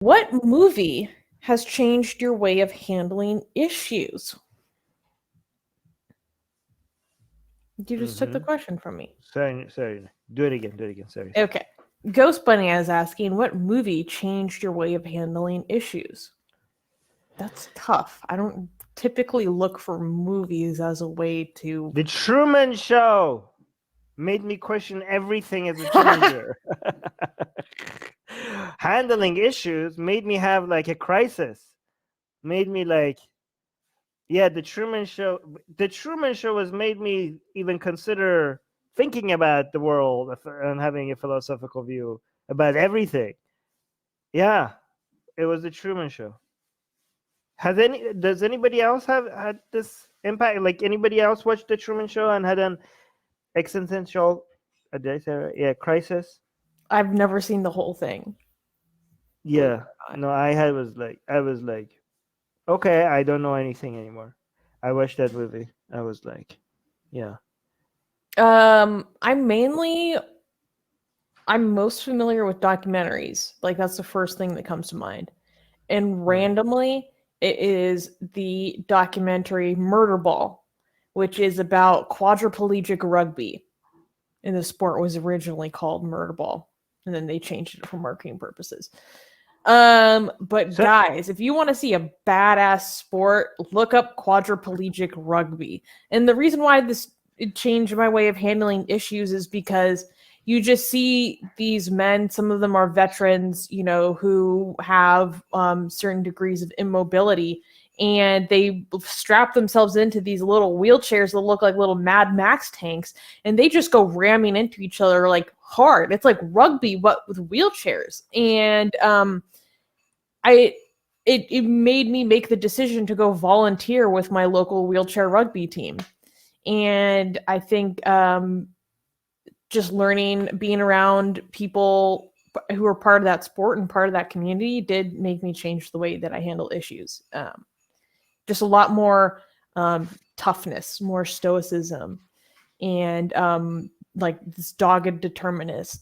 What movie has changed your way of handling issues? You just took the question from me. Sorry. Do it again. Sorry. Okay. Ghost Bunny is asking, what movie changed your way of handling issues? That's tough. I don't typically look for movies as a way to... The Truman Show made me question everything as a teenager. Handling issues made me have like a crisis. Made me like, yeah, the Truman Show has made me even consider thinking about the world and having a philosophical view about everything. Yeah, it was the Truman Show. Does anybody else have had this impact? Like anybody else watched the Truman Show and had an existential, crisis? I've never seen the whole thing. Yeah, no, I was like, okay, I don't know anything anymore. I watched that movie. I was like, yeah. I'm most familiar with documentaries. Like that's the first thing that comes to mind. And randomly, it is the documentary Murder Ball, which is about quadriplegic rugby. And the sport was originally called Murder Ball. And then they changed it for marketing purposes. But guys, if you want to see a badass sport, look up quadriplegic rugby. And the reason why it changed my way of handling issues is because you just see these men, some of them are veterans, who have certain degrees of immobility, and they strap themselves into these little wheelchairs that look like little Mad Max tanks, and they just go ramming into each other like hard. It's like rugby, but with wheelchairs. And it made me make the decision to go volunteer with my local wheelchair rugby team. And I think just learning, being around people who are part of that sport and part of that community did make me change the way that I handle issues. Just a lot more toughness, more stoicism, and like this dogged determinism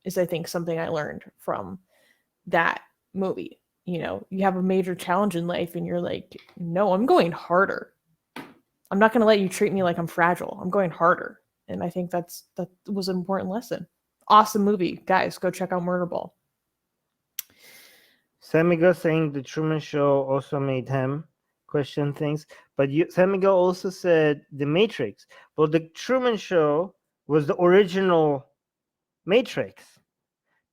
is, I think, something I learned from that movie. You have a major challenge in life and you're like, no, I'm going harder. I'm not going to let you treat me like I'm fragile. I'm going harder. And I think that was an important lesson. Awesome movie. Guys, go check out Murder Ball. Samigo saying the Truman Show also made him question things. But Samigo also said The Matrix. Well, the Truman Show was the original Matrix.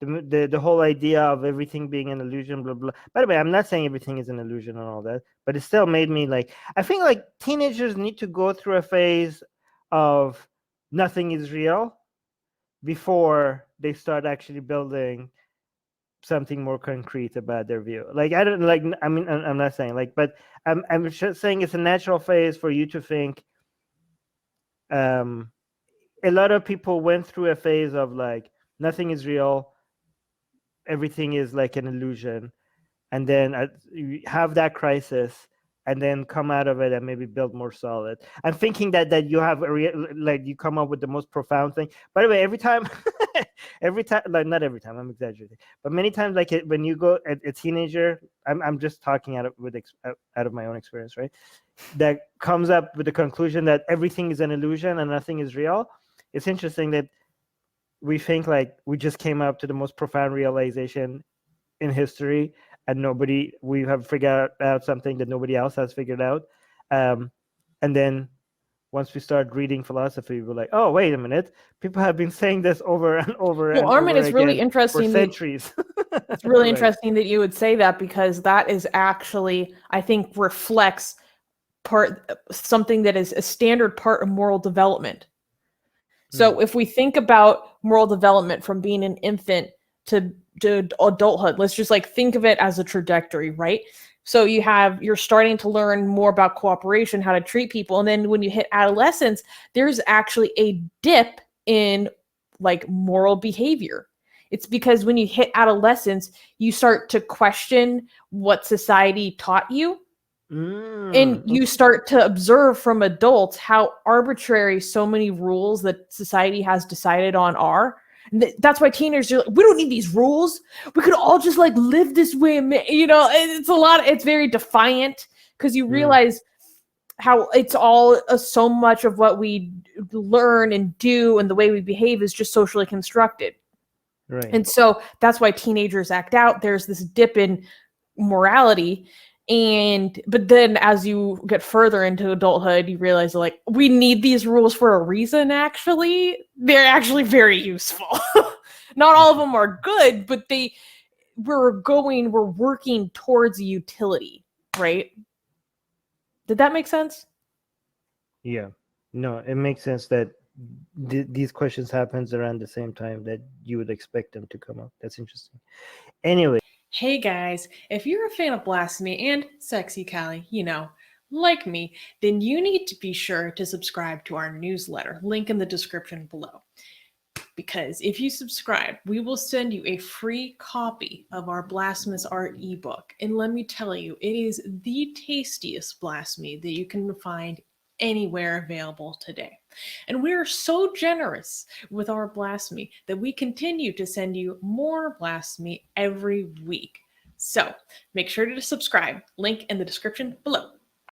The whole idea of everything being an illusion, blah, blah. By the way, I'm not saying everything is an illusion and all that, but it still made me like, I think like teenagers need to go through a phase of nothing is real before they start actually building something more concrete about their view. Like, I don't like, I mean, I'm not saying like, but I'm just saying it's a natural phase for you to think. A lot of people went through a phase of like, nothing is real. Everything is like an illusion, and then you have that crisis, and then come out of it and maybe build more solid. I'm thinking that you have like you come up with the most profound thing. By the way, every time, like not every time, I'm exaggerating, but many times, like when you go a teenager, I'm just talking out of my own experience, right? That comes up with the conclusion that everything is an illusion and nothing is real. It's interesting that we think like we just came up to the most profound realization in history, and we have figured out something that nobody else has figured out. And then once we start reading philosophy, we're like, oh, wait a minute. People have been saying this over and over and Armin, over it's really again interesting for centuries. It's really interesting that you would say that, because that is actually, I think, reflects something that is a standard part of moral development. So if we think about moral development from being an infant to adulthood, let's just like think of it as a trajectory, right? So you're starting to learn more about cooperation, how to treat people. And then when you hit adolescence, there's actually a dip in like moral behavior. It's because when you hit adolescence, you start to question what society taught you. And you start to observe from adults how arbitrary so many rules that society has decided on are. That's why teenagers are like, we don't need these rules. We could all just like live this way. It's a lot. It's very defiant because you realize how it's all so much of what we learn and do and the way we behave is just socially constructed. Right. And so that's why teenagers act out. There's this dip in morality. But then as you get further into adulthood, you realize like we need these rules for a reason. Actually, they're actually very useful. Not all of them are good, but we're working towards utility, right? Did that make sense? Yeah. No, it makes sense that these questions happens around the same time that you would expect them to come up. That's interesting. Anyway. Hey guys, if you're a fan of Blasphemy and Sexy Callie, like me, then you need to be sure to subscribe to our newsletter, link in the description below. Because if you subscribe, we will send you a free copy of our Blasphemous Art ebook. And let me tell you, it is the tastiest blasphemy that you can find anywhere available today. And we are so generous with our blasphemy that we continue to send you more blasphemy every week. So make sure to subscribe, link in the description below.